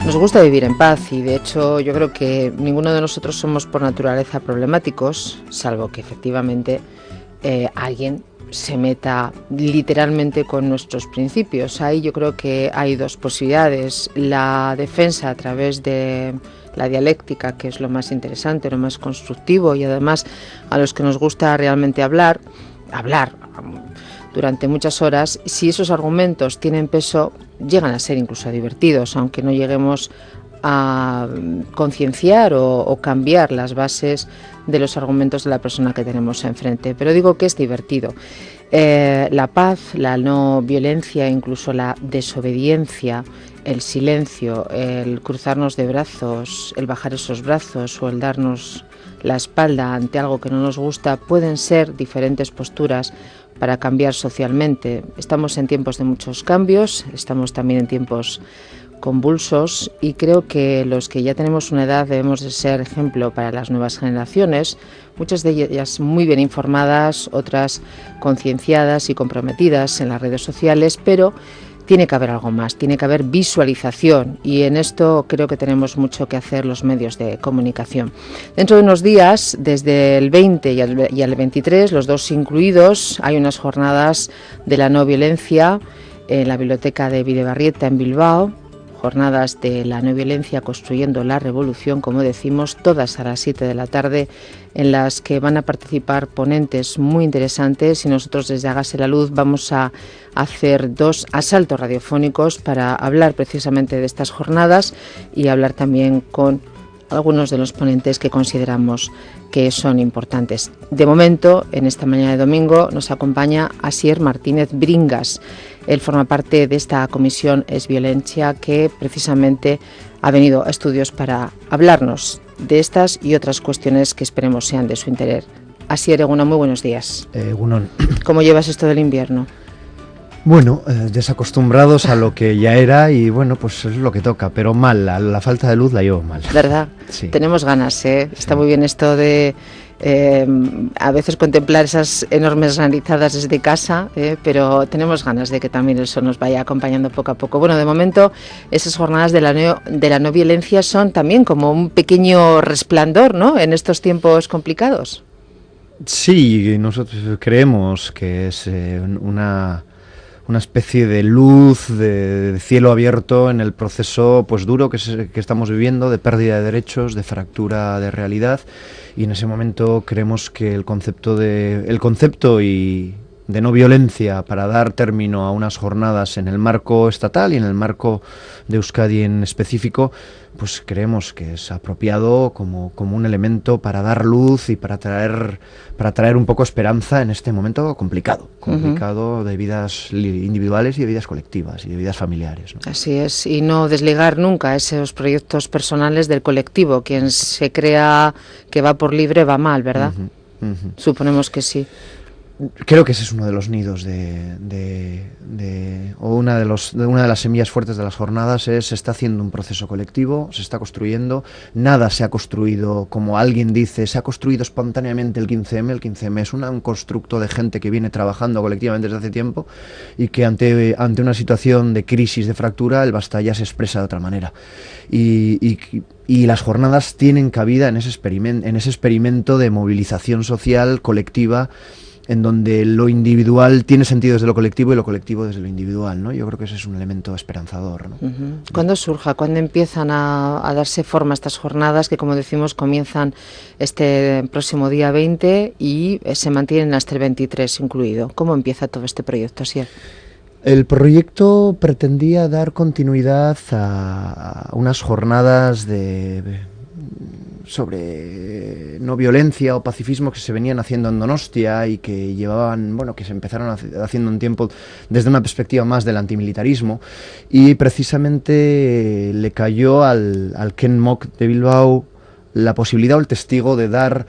Nos gusta vivir en paz y de hecho yo creo que ninguno de nosotros somos por naturaleza problemáticos, salvo que efectivamente alguien se meta literalmente con nuestros principios. Ahí yo creo que hay dos posibilidades: la defensa a través de la dialéctica, que es lo más interesante, lo más constructivo, y además a los que nos gusta realmente hablar durante muchas horas. Si esos argumentos tienen peso, llegan a ser incluso divertidos, aunque no lleguemos a concienciar o cambiar las bases de los argumentos de la persona que tenemos enfrente. Pero digo que es divertido. La paz, la no violencia, incluso la desobediencia, el silencio, el cruzarnos de brazos, el bajar esos brazos o el darnos la espalda ante algo que no nos gusta, pueden ser diferentes posturas para cambiar socialmente. Estamos en tiempos de muchos cambios, estamos también en tiempos convulsos, y creo que los que ya tenemos una edad debemos de ser ejemplo para las nuevas generaciones, muchas de ellas muy bien informadas, otras concienciadas y comprometidas en las redes sociales, pero tiene que haber algo más, tiene que haber visualización, y en esto creo que tenemos mucho que hacer los medios de comunicación. Dentro de unos días, desde el 20 y el 23, los dos incluidos, hay unas jornadas de la no violencia en la Biblioteca de Bidebarrieta en Bilbao. Jornadas de la no violencia construyendo la revolución, como decimos, todas a las 7 de la tarde, en las que van a participar ponentes muy interesantes, y nosotros desde Hágase la Luz vamos a hacer 2 asaltos radiofónicos para hablar precisamente de estas jornadas y hablar también con algunos de los ponentes que consideramos que son importantes. De momento, en esta mañana de domingo, nos acompaña Asier Martínez Bringas. Él forma parte de esta comisión Es Violencia, que precisamente ha venido a estudios para hablarnos de estas y otras cuestiones que esperemos sean de su interés. Asier, Eguna, muy buenos días. Egunon. ¿Cómo llevas esto del invierno? Bueno, desacostumbrados a lo que ya era, y bueno, pues es lo que toca, pero mal, la falta de luz la llevo mal. ¿Verdad? Sí. Tenemos ganas, ¿eh? Está muy bien esto de a veces contemplar esas enormes granizadas desde casa, pero tenemos ganas de que también el sol nos vaya acompañando poco a poco. Bueno, de momento esas jornadas de la no violencia son también como un pequeño resplandor, ¿no?, en estos tiempos complicados. Sí, nosotros creemos que es una especie de luz, de cielo abierto en el proceso pues duro que estamos viviendo, de pérdida de derechos, de fractura de realidad, y en ese momento creemos que el concepto y de no violencia, para dar término a unas jornadas en el marco estatal y en el marco de Euskadi en específico, pues creemos que es apropiado como un elemento para dar luz y para traer un poco esperanza en este momento complicado de vidas individuales y de vidas colectivas y de vidas familiares, ¿no? Así es, y no desligar nunca esos proyectos personales del colectivo. Quien se crea que va por libre va mal, ¿verdad? Suponemos que sí. Creo que ese es uno de los nidos o una de las semillas fuertes de las jornadas. Se está haciendo un proceso colectivo, se está construyendo. Nada se ha construido, como alguien dice, se ha construido espontáneamente el 15M. El 15M es un constructo de gente que viene trabajando colectivamente desde hace tiempo, y que ante una situación de crisis, de fractura, el basta ya se expresa de otra manera. Y las jornadas tienen cabida en ese experimento de movilización social colectiva, en donde lo individual tiene sentido desde lo colectivo y lo colectivo desde lo individual, ¿no? Yo creo que ese es un elemento esperanzador, ¿no? ¿Cuándo surja? ¿Cuándo empiezan a darse forma estas jornadas que, como decimos, comienzan este próximo día 20 y se mantienen hasta el 23 incluido? ¿Cómo empieza todo este proyecto, Asier? El proyecto pretendía dar continuidad a unas jornadas sobre no violencia o pacifismo que se venían haciendo en Donostia y que que se empezaron haciendo un tiempo desde una perspectiva más del antimilitarismo, y precisamente le cayó al Ken Mock de Bilbao la posibilidad o el testigo de dar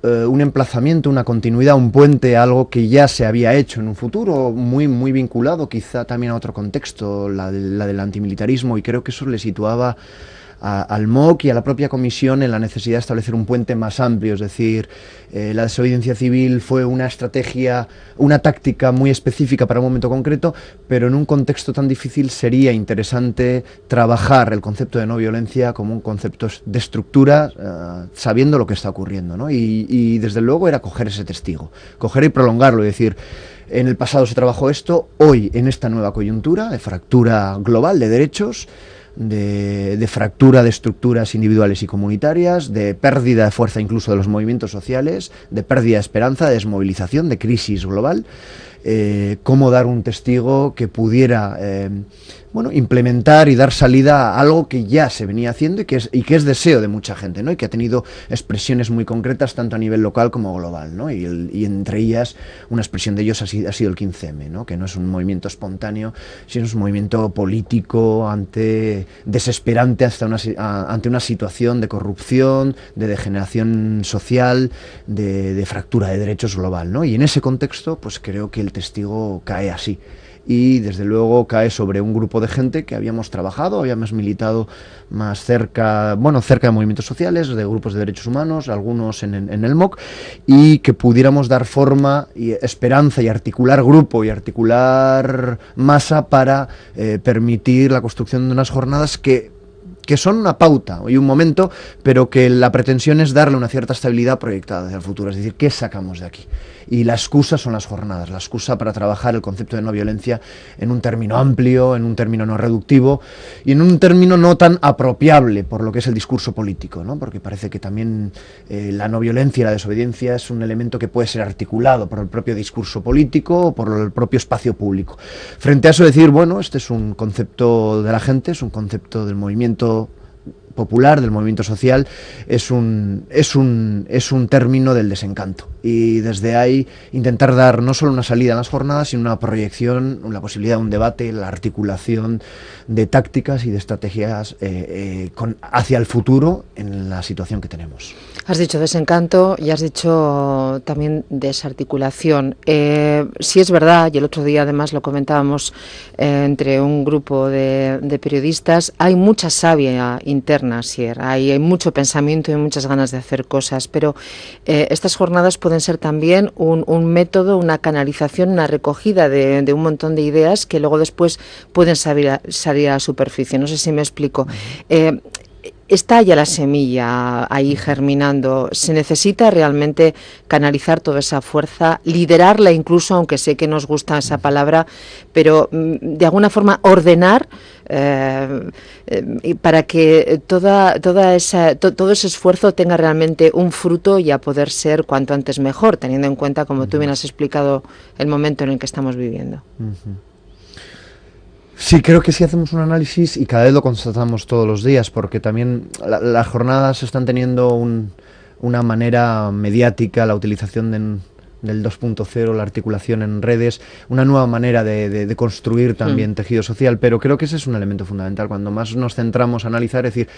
un emplazamiento, una continuidad, un puente a algo que ya se había hecho en un futuro muy, muy vinculado quizá también a otro contexto, la del antimilitarismo, y creo que eso le situaba al MOC y a la propia comisión en la necesidad de establecer un puente más amplio, es decir, la desobediencia civil fue una estrategia, una táctica muy específica para un momento concreto, pero en un contexto tan difícil sería interesante trabajar el concepto de no violencia como un concepto de estructura, sabiendo lo que está ocurriendo, ¿no? Y desde luego era coger ese testigo, coger y prolongarlo y decir, en el pasado se trabajó esto, hoy en esta nueva coyuntura de fractura global de derechos, de fractura de estructuras individuales y comunitarias, de pérdida de fuerza incluso de los movimientos sociales, de pérdida de esperanza, de desmovilización, de crisis global, cómo dar un testigo que pudiera implementar y dar salida a algo que ya se venía haciendo y que es deseo de mucha gente, ¿no? Y que ha tenido expresiones muy concretas tanto a nivel local como global, ¿no? Y entre ellas una expresión de ellos ha sido el 15M, ¿no? Que no es un movimiento espontáneo, sino es un movimiento político desesperante ante una situación de corrupción, de degeneración social, de fractura de derechos global, ¿no? Y en ese contexto, pues creo que el testigo cae así. Y desde luego cae sobre un grupo de gente que habíamos trabajado, habíamos militado más cerca de movimientos sociales, de grupos de derechos humanos, algunos en el MOC, y que pudiéramos dar forma y esperanza y articular grupo y articular masa para permitir la construcción de unas jornadas que son una pauta y un momento, pero que la pretensión es darle una cierta estabilidad proyectada hacia el futuro, es decir, ¿qué sacamos de aquí? Y la excusa son las jornadas, la excusa para trabajar el concepto de no violencia en un término amplio, en un término no reductivo y en un término no tan apropiable por lo que es el discurso político, ¿no? Porque parece que también la no violencia y la desobediencia es un elemento que puede ser articulado por el propio discurso político o por el propio espacio público. Frente a eso decir, bueno, este es un concepto de la gente, es un concepto del movimiento popular, del movimiento social, es un término del desencanto, y desde ahí intentar dar no solo una salida en las jornadas, sino una proyección, la posibilidad de un debate, la articulación de tácticas y de estrategias hacia el futuro en la situación que tenemos. Has dicho desencanto y has dicho también desarticulación. Sí es verdad, y el otro día además lo comentábamos entre un grupo de periodistas, hay mucha savia interna, Asier, hay mucho pensamiento y muchas ganas de hacer cosas, pero estas jornadas pueden ser también un método, una canalización, una recogida de un montón de ideas que luego después pueden salir a la superficie. No sé si me explico. Está ya la semilla ahí germinando. Se necesita realmente canalizar toda esa fuerza, liderarla incluso, aunque sé que nos gusta esa palabra, pero de alguna forma ordenar para que todo ese esfuerzo tenga realmente un fruto y a poder ser cuanto antes mejor, teniendo en cuenta, como tú bien has explicado, el momento en el que estamos viviendo. Sí, creo que sí hacemos un análisis y cada vez lo constatamos todos los días, porque también las jornadas están teniendo una manera mediática, la utilización del 2.0, la articulación en redes, una nueva manera de construir también tejido social, pero creo que ese es un elemento fundamental. Cuando más nos centramos a analizar, es decir,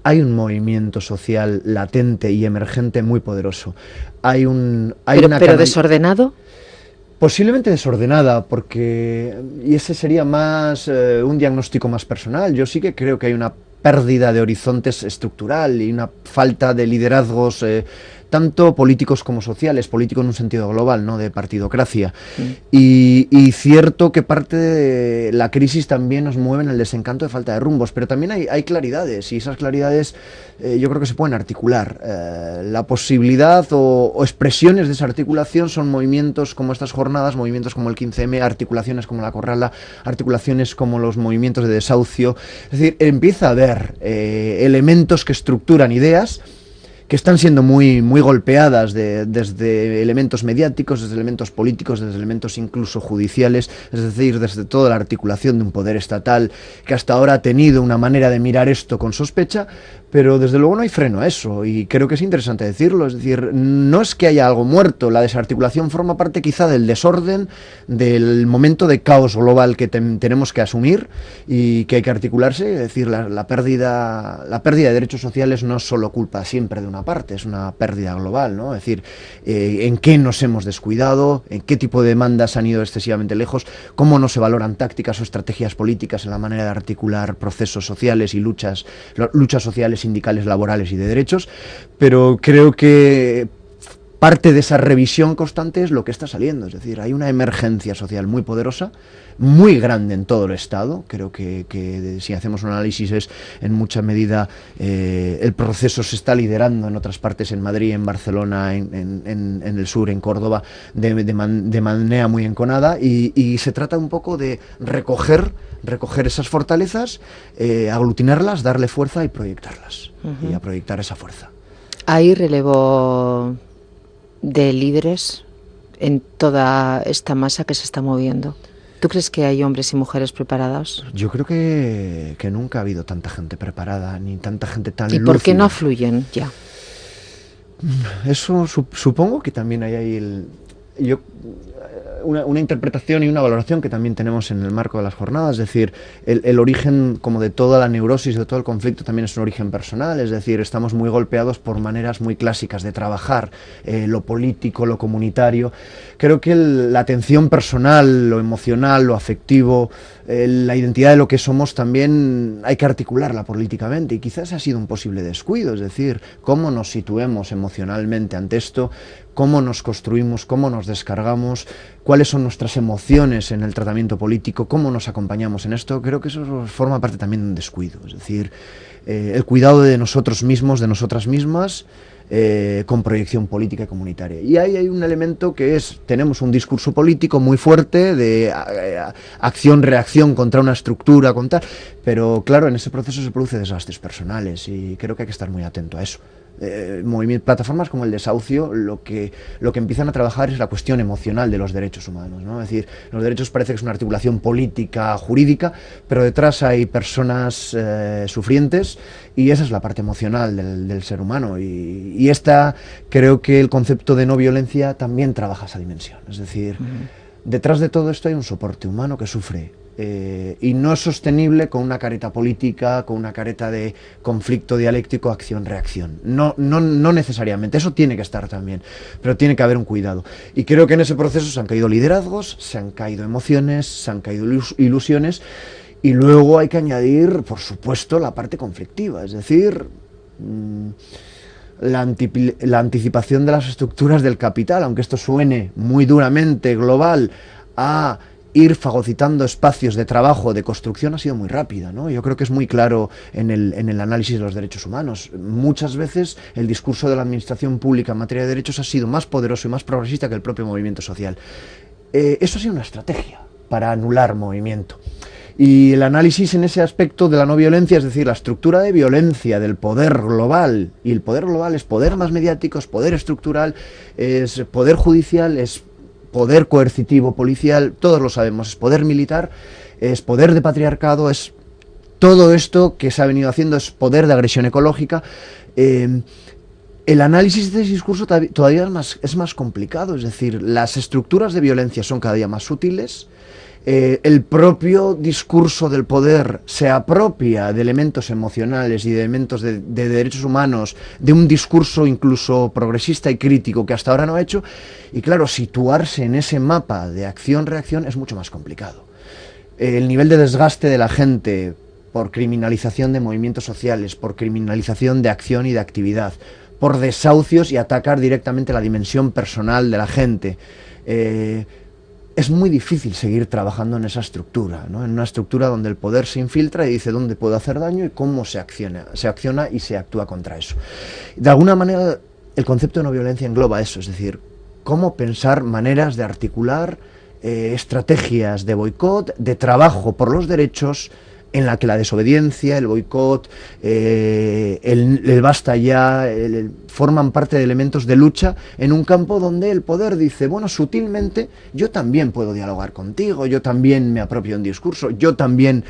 hay un movimiento social latente y emergente muy poderoso. ¿Pero desordenado? Posiblemente desordenada, y ese sería más un diagnóstico más personal. Yo sí que creo que hay una pérdida de horizontes estructural y una falta de liderazgos tanto políticos como sociales, político en un sentido global, ¿no? De partidocracia. Y cierto que parte de la crisis también nos mueve en el desencanto de falta de rumbos, pero también hay claridades, y esas claridades yo creo que se pueden articular. La posibilidad o expresiones de esa articulación son movimientos como estas jornadas, movimientos como el 15M, articulaciones como la Corrala, articulaciones como los movimientos de desahucio. Es decir, empieza a haber elementos que estructuran ideas que están siendo muy golpeadas desde elementos mediáticos, desde elementos políticos, desde elementos incluso judiciales, es decir, desde toda la articulación de un poder estatal que hasta ahora ha tenido una manera de mirar esto con sospecha, pero desde luego no hay freno a eso, y creo que es interesante decirlo. Es decir, no es que haya algo muerto, la desarticulación forma parte quizá del desorden, del momento de caos global que tenemos que asumir y que hay que articularse. Es decir, la pérdida de derechos sociales no es solo culpa siempre de una Bonaparte, es una pérdida global, ¿no? Es decir, en qué nos hemos descuidado, en qué tipo de demandas han ido excesivamente lejos, cómo no se valoran tácticas o estrategias políticas en la manera de articular procesos sociales y luchas sociales, sindicales, laborales y de derechos, pero creo que parte de esa revisión constante es lo que está saliendo, es decir, hay una emergencia social muy poderosa, muy grande en todo el Estado. Creo que si hacemos un análisis es en mucha medida el proceso se está liderando en otras partes, en Madrid, en Barcelona, en el sur, en Córdoba, de manera muy enconada, y se trata un poco de recoger esas fortalezas, aglutinarlas, darle fuerza y proyectarlas, y a proyectar esa fuerza. ¿Hay relevo de líderes en toda esta masa que se está moviendo? ¿Tú crees que hay hombres y mujeres preparados? Yo creo que nunca ha habido tanta gente preparada, ni tanta gente tan lúcida. ¿Y por qué no afluyen ya? Eso supongo que también hay ahí una interpretación y una valoración que también tenemos en el marco de las jornadas, es decir, el origen como de toda la neurosis, de todo el conflicto, también es un origen personal, es decir, estamos muy golpeados por maneras muy clásicas de trabajar, lo político, lo comunitario. Creo que la atención personal, lo emocional, lo afectivo, la identidad de lo que somos también hay que articularla políticamente, y quizás ha sido un posible descuido, es decir, cómo nos situemos emocionalmente ante esto, cómo nos construimos, cómo nos descargamos, cuáles son nuestras emociones en el tratamiento político, cómo nos acompañamos en esto. Creo que eso forma parte también de un descuido, es decir, el cuidado de nosotros mismos, de nosotras mismas, con proyección política y comunitaria. Y ahí hay un elemento que es, tenemos un discurso político muy fuerte de acción-reacción contra una estructura, pero claro, en ese proceso se producen desastres personales, y creo que hay que estar muy atento a eso. Plataformas como el Desahucio lo que empiezan a trabajar es la cuestión emocional de los derechos humanos, ¿no? Es decir, los derechos parece que es una articulación política, jurídica, pero detrás hay personas sufrientes, y esa es la parte emocional del ser humano, y esta, creo que el concepto de no violencia también trabaja esa dimensión, es decir, detrás de todo esto hay un soporte humano que sufre. Y no es sostenible con una careta política, con una careta de conflicto dialéctico, acción-reacción. No necesariamente, eso tiene que estar también, pero tiene que haber un cuidado. Y creo que en ese proceso se han caído liderazgos, se han caído emociones, se han caído ilusiones, y luego hay que añadir, por supuesto, la parte conflictiva, es decir, la anticipación de las estructuras del capital, aunque esto suene muy duramente global, a ir fagocitando espacios de trabajo, de construcción, ha sido muy rápida, ¿no? Yo creo que es muy claro en el análisis de los derechos humanos. Muchas veces el discurso de la administración pública en materia de derechos ha sido más poderoso y más progresista que el propio movimiento social. Eso ha sido una estrategia para anular movimiento. Y el análisis en ese aspecto de la no violencia, es decir, la estructura de violencia del poder global, y el poder global es poder más mediático, es poder estructural, es poder judicial, es poder coercitivo policial, todos lo sabemos, es poder militar, es poder de patriarcado, es todo esto que se ha venido haciendo, es poder de agresión ecológica. El análisis de ese discurso todavía es más complicado, es decir, las estructuras de violencia son cada día más sutiles. El propio discurso del poder se apropia de elementos emocionales y de elementos de derechos humanos, de un discurso incluso progresista y crítico que hasta ahora no ha hecho, y claro, situarse en ese mapa de acción-reacción es mucho más complicado. El nivel de desgaste de la gente por criminalización de movimientos sociales, por criminalización de acción y de actividad, por desahucios y atacar directamente la dimensión personal de la gente, es muy difícil seguir trabajando en esa estructura, ¿no? En una estructura donde el poder se infiltra y dice dónde puedo hacer daño y cómo se acciona y se actúa contra eso. De alguna manera, el concepto de no violencia engloba eso, es decir, cómo pensar maneras de articular estrategias de boicot, de trabajo por los derechos, en la que la desobediencia, el boicot, el basta ya, forman parte de elementos de lucha en un campo donde el poder dice, bueno, sutilmente yo también puedo dialogar contigo, yo también me apropio un discurso, yo también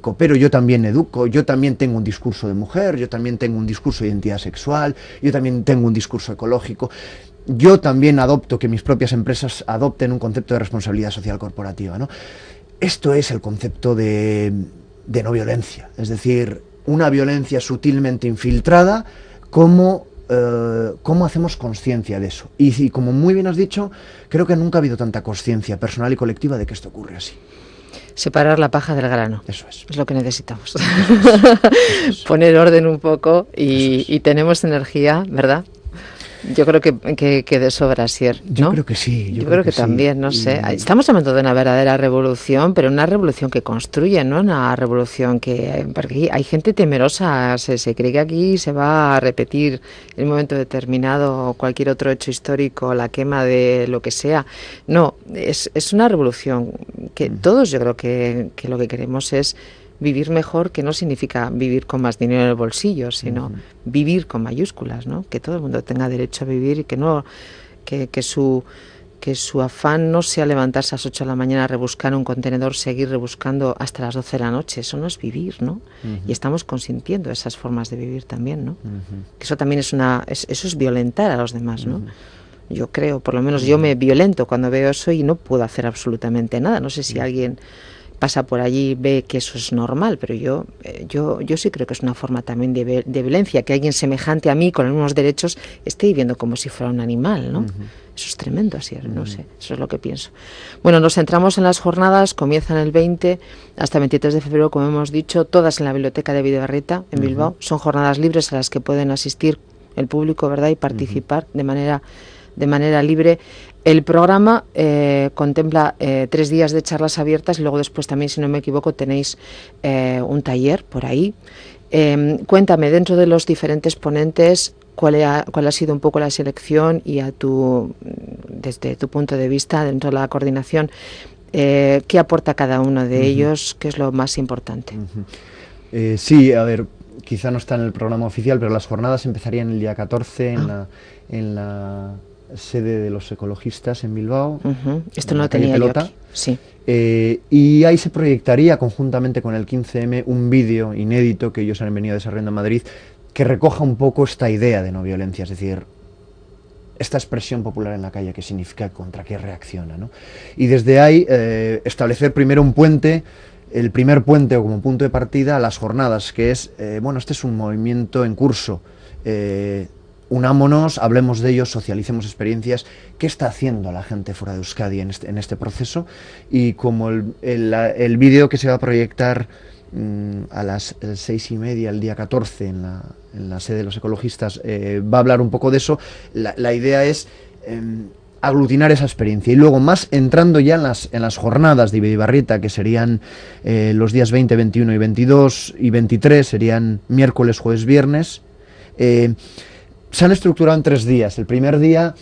coopero, yo también educo, yo también tengo un discurso de mujer, yo también tengo un discurso de identidad sexual, yo también tengo un discurso ecológico. Yo también adopto que mis propias empresas adopten un concepto de responsabilidad social corporativa, ¿no? Esto es el concepto de no violencia, es decir, una violencia sutilmente infiltrada como cómo hacemos conciencia de eso. Y como muy bien has dicho, creo que nunca ha habido tanta conciencia personal y colectiva de que esto ocurre así. Separar la paja del grano. Eso es. Es lo que necesitamos. Poner orden un poco y tenemos energía, ¿verdad? Yo creo que de sobra, Asier, ¿no? Yo creo que sí. Yo creo que también, no sé. Estamos hablando de una verdadera revolución, pero una revolución que construye, ¿no? Una revolución que... Porque hay gente temerosa, se cree que aquí se va a repetir en un momento determinado cualquier otro hecho histórico, la quema de lo que sea. No, es una revolución que todos yo creo que lo que queremos es vivir mejor, que no significa vivir con más dinero en el bolsillo, sino vivir con mayúsculas, ¿no? Que todo el mundo tenga derecho a vivir y que no que su afán no sea levantarse a las 8 de la mañana, rebuscar un contenedor, seguir rebuscando hasta las 12 de la noche. Eso no es vivir, ¿no? Y estamos consintiendo esas formas de vivir también, ¿no? Que eso también eso es violentar a los demás, ¿no? Yo creo, por lo menos yo me violento cuando veo eso y no puedo hacer absolutamente nada. No sé si alguien pasa por allí y ve que eso es normal, pero yo sí creo que es una forma también de violencia, que alguien semejante a mí, con los mismos derechos, esté viviendo como si fuera un animal, ¿no? Eso es tremendo, así, no sé, eso es lo que pienso. Bueno, nos centramos en las jornadas, comienzan el 20 hasta el 23 de febrero, como hemos dicho, todas en la Biblioteca de Bidebarrieta, en Bilbao. Son jornadas libres a las que pueden asistir el público, ¿verdad?, y participar de manera libre. El programa contempla 3 días de charlas abiertas y luego después también, si no me equivoco, tenéis un taller por ahí. Cuéntame, dentro de los diferentes ponentes, cuál ha sido un poco la selección y desde tu punto de vista, dentro de la coordinación, qué aporta cada uno de ellos, qué es lo más importante. Sí, a ver, quizá no está en el programa oficial, pero las jornadas empezarían el día 14 en la sede de los ecologistas en Bilbao. Esto no lo tenía yo aquí. Sí. Y ahí se proyectaría conjuntamente con el 15M un vídeo inédito que ellos han venido desarrollando en Madrid, que recoja un poco esta idea de no violencia, es decir, esta expresión popular en la calle, qué significa, contra qué reacciona, ¿no? Y desde ahí establecer primero un puente, el primer puente o como punto de partida a las jornadas, que es, este es un movimiento en curso, unámonos, hablemos de ellos, socialicemos experiencias. ¿Qué está haciendo la gente fuera de Euskadi en este proceso? Y como el vídeo que se va a proyectar a las 6:30 el día 14 en la sede de los ecologistas va a hablar un poco de eso, la idea es aglutinar esa experiencia. Y luego, más entrando ya en las jornadas de Bidebarrieta, que serían los días 20, 21 y 22 y 23, serían miércoles, jueves, viernes. Se han estructurado en 3 días. El primer día,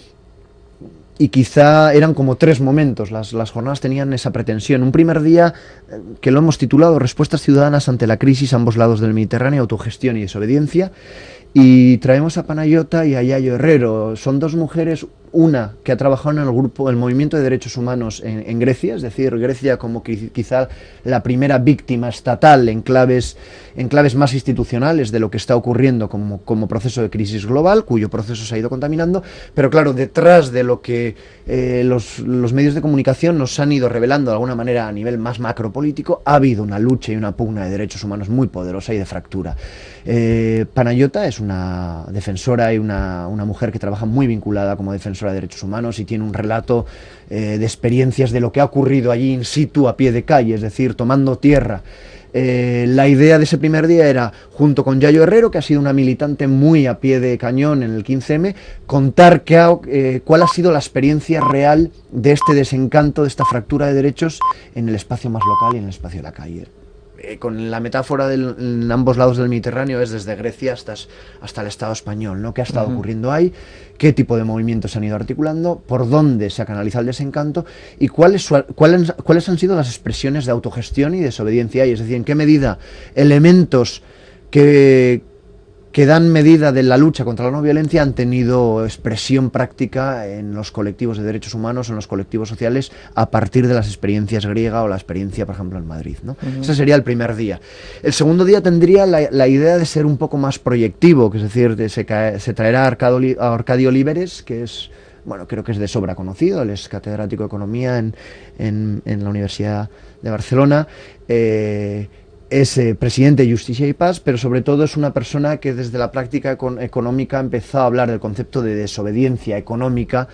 y quizá eran como 3 momentos, las jornadas tenían esa pretensión. Un primer día que lo hemos titulado Respuestas ciudadanas ante la crisis a ambos lados del Mediterráneo, autogestión y desobediencia. Y traemos a Panayota y a Yayo Herrero. Son 2 mujeres, una que ha trabajado en el movimiento de derechos humanos en Grecia, es decir, Grecia como quizá la primera víctima estatal en claves más institucionales de lo que está ocurriendo como proceso de crisis global, cuyo proceso se ha ido contaminando, pero claro, detrás de lo que los medios de comunicación nos han ido revelando de alguna manera a nivel más macropolítico, ha habido una lucha y una pugna de derechos humanos muy poderosa y de fractura. Panayota es una defensora y una mujer que trabaja muy vinculada como defensora de derechos humanos y tiene un relato de experiencias de lo que ha ocurrido allí in situ, a pie de calle, es decir, tomando tierra. La idea de ese primer día era, junto con Yayo Herrero, que ha sido una militante muy a pie de cañón en el 15M, contar cuál ha sido la experiencia real de este desencanto, de esta fractura de derechos en el espacio más local y en el espacio de la calle. Con la metáfora en ambos lados del Mediterráneo es desde Grecia hasta el Estado español, ¿no? ¿Qué ha estado ocurriendo ahí? ¿Qué tipo de movimientos se han ido articulando? ¿Por dónde se ha canalizado el desencanto? ¿Y cuáles han sido las expresiones de autogestión y desobediencia ahí? Es decir, ¿en qué medida elementos que dan medida de la lucha contra la no violencia han tenido expresión práctica en los colectivos de derechos humanos, en los colectivos sociales, a partir de las experiencias griega o la experiencia, por ejemplo, en Madrid, ¿no? Ese sería el primer día. El segundo día tendría la idea de ser un poco más proyectivo, que es decir, se traerá a Arcadio Oliveres, que es, creo que es de sobra conocido, él es catedrático de Economía en la Universidad de Barcelona, es presidente de Justicia y Paz, pero sobre todo es una persona que desde la práctica económica empezó a hablar del concepto de desobediencia económica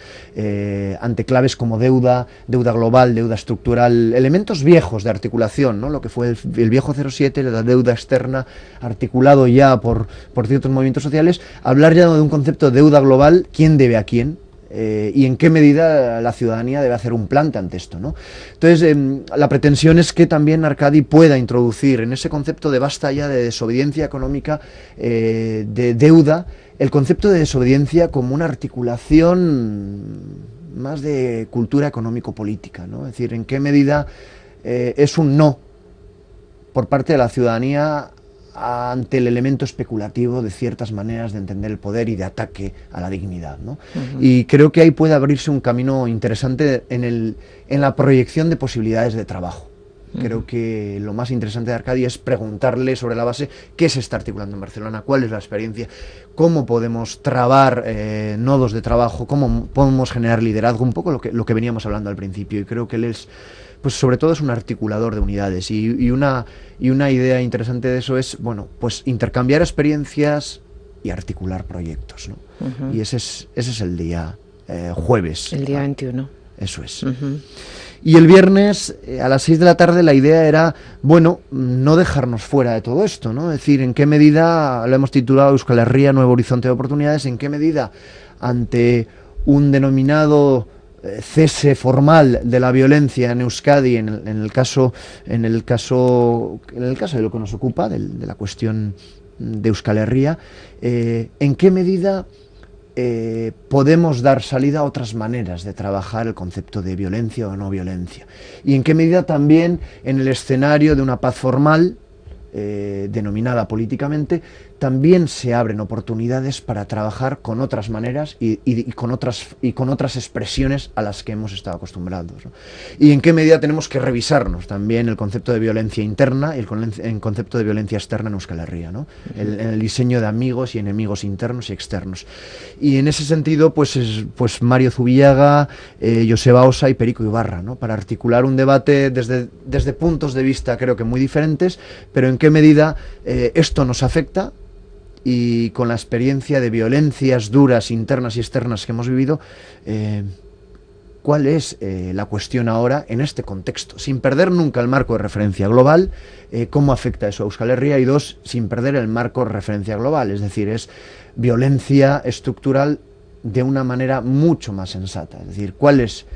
ante claves como deuda global, deuda estructural, elementos viejos de articulación, ¿no? Lo que fue el viejo 07, la deuda externa, articulado ya por ciertos movimientos sociales, hablar ya de un concepto de deuda global, quién debe a quién, y en qué medida la ciudadanía debe hacer un plante ante esto, ¿no? Entonces, la pretensión es que también Arcadi pueda introducir en ese concepto de basta ya de desobediencia económica, de deuda, el concepto de desobediencia como una articulación más de cultura económico-política, ¿no? Es decir, en qué medida es un no por parte de la ciudadanía ante el elemento especulativo de ciertas maneras de entender el poder y de ataque a la dignidad, ¿no? Y creo que ahí puede abrirse un camino interesante en la proyección de posibilidades de trabajo. Creo que lo más interesante de Arcadi es preguntarle sobre la base qué se está articulando en Barcelona, cuál es la experiencia, cómo podemos trabar nodos de trabajo, cómo podemos generar liderazgo, un poco lo que veníamos hablando al principio. Y creo que él es, pues sobre todo es un articulador de unidades, y una idea interesante de eso es, bueno, pues intercambiar experiencias y articular proyectos, ¿no? Y ese es el día jueves. El día 21. Eso es. Y el viernes a las 6 de la tarde la idea era, bueno, no dejarnos fuera de todo esto, ¿no? Es decir, en qué medida, lo hemos titulado Euskal Herria, Nuevo Horizonte de Oportunidades, en qué medida ante un denominado cese formal de la violencia en Euskadi, en el caso de lo que nos ocupa, de la cuestión de Euskal Herria, en qué medida podemos dar salida a otras maneras de trabajar el concepto de violencia o no violencia, y en qué medida también en el escenario de una paz formal denominada políticamente también se abren oportunidades para trabajar con otras maneras y con otras expresiones a las que hemos estado acostumbrados, ¿no? Y en qué medida tenemos que revisarnos también el concepto de violencia interna y el concepto de violencia externa en Euskal Herria, ¿no? En el diseño de amigos y enemigos internos y externos. Y en ese sentido, pues Mario Zubillaga, Joseba Osa y Perico Ibarra, ¿no? Para articular un debate desde puntos de vista creo que muy diferentes, pero en qué medida esto nos afecta. Y con la experiencia de violencias duras, internas y externas que hemos vivido, ¿cuál es la cuestión ahora en este contexto? Sin perder nunca el marco de referencia global, ¿cómo afecta eso a Euskal Herria? Y dos, sin perder el marco de referencia global, es decir, es violencia estructural de una manera mucho más sensata. Es decir, ¿cuáles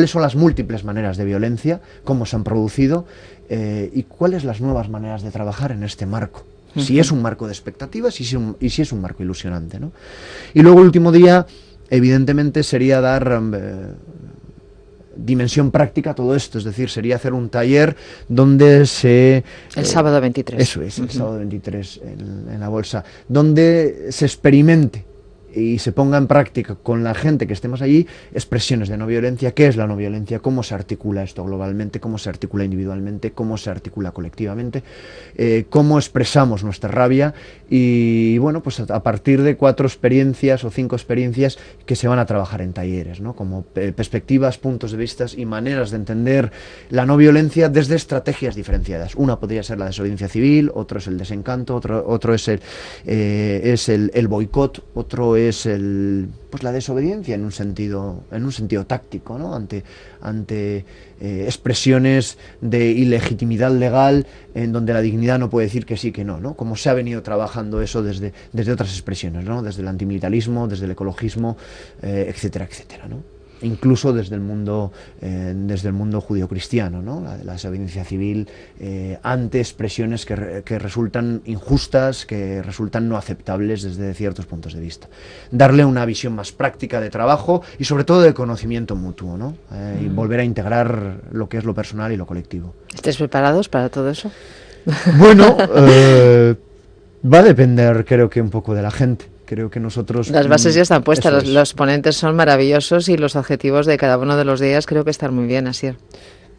son las múltiples maneras de violencia, cómo se han producido y cuáles las nuevas maneras de trabajar en este marco? Si es un marco de expectativas y si es un marco ilusionante, ¿no? Y luego el último día, evidentemente, sería dar dimensión práctica a todo esto, es decir, sería hacer un taller donde el sábado 23. Eso es, el sábado 23 en la Bolsa, donde se experimente y se ponga en práctica con la gente que estemos allí expresiones de no violencia. ¿Qué es la no violencia? ¿Cómo se articula esto globalmente? ¿Cómo se articula individualmente? ¿Cómo se articula colectivamente? ¿Cómo expresamos nuestra rabia? Y bueno, pues a partir de 4 experiencias o 5 experiencias que se van a trabajar en talleres, ¿no? Como perspectivas, puntos de vista y maneras de entender la no violencia desde estrategias diferenciadas. Una podría ser la desobediencia civil, otro es el desencanto, otro es el boicot, otro es la desobediencia en un sentido táctico, ¿no? Ante expresiones de ilegitimidad legal en donde la dignidad no puede decir que sí, que no, ¿no? Como se ha venido trabajando eso desde otras expresiones, ¿no? Desde el antimilitarismo, desde el ecologismo, etcétera, etcétera, ¿no? Incluso desde el mundo judio-cristiano, ¿no? La desobediencia civil ante expresiones que resultan injustas, que resultan no aceptables desde ciertos puntos de vista. Darle una visión más práctica de trabajo y sobre todo de conocimiento mutuo, ¿no? Y volver a integrar lo que es lo personal y lo colectivo. ¿Estáis preparados para todo eso? Bueno, va a depender, creo que un poco de la gente. Creo que nosotros... Las bases ya están puestas, los ponentes son maravillosos y los adjetivos de cada uno de los días creo que están muy bien, Asier.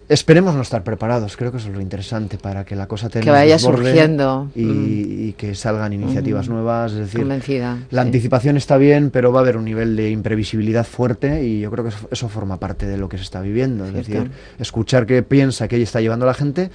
Esperemos no estar preparados, creo que eso es lo interesante, para que la cosa que vaya surgiendo y que salgan iniciativas nuevas. Es decir, convencida, la anticipación está bien, pero va a haber un nivel de imprevisibilidad fuerte y yo creo que eso forma parte de lo que se está viviendo. Es decir, escuchar qué piensa, qué está llevando la gente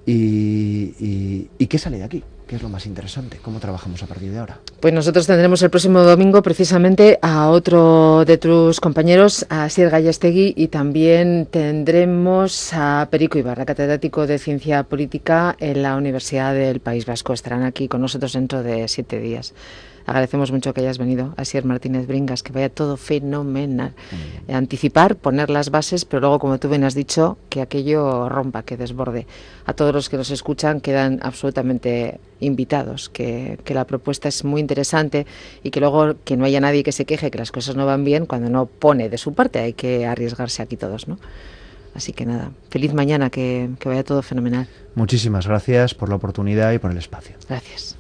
¿Y qué sale de aquí? ¿Qué es lo más interesante? ¿Cómo trabajamos a partir de ahora? Pues nosotros tendremos el próximo domingo precisamente a otro de tus compañeros, a Asier Gallestegui, y también tendremos a Perico Ibarra, catedrático de Ciencia Política en la Universidad del País Vasco. Estarán aquí con nosotros dentro de 7 días. Agradecemos mucho que hayas venido, Asier Martínez Bringas, que vaya todo fenomenal. Anticipar, poner las bases, pero luego, como tú bien has dicho, que aquello rompa, que desborde. A todos los que nos escuchan quedan absolutamente invitados, que la propuesta es muy interesante y que luego que no haya nadie que se queje que las cosas no van bien cuando no pone de su parte. Hay que arriesgarse aquí todos, ¿no? Así que nada, feliz mañana, que vaya todo fenomenal. Muchísimas gracias por la oportunidad y por el espacio. Gracias.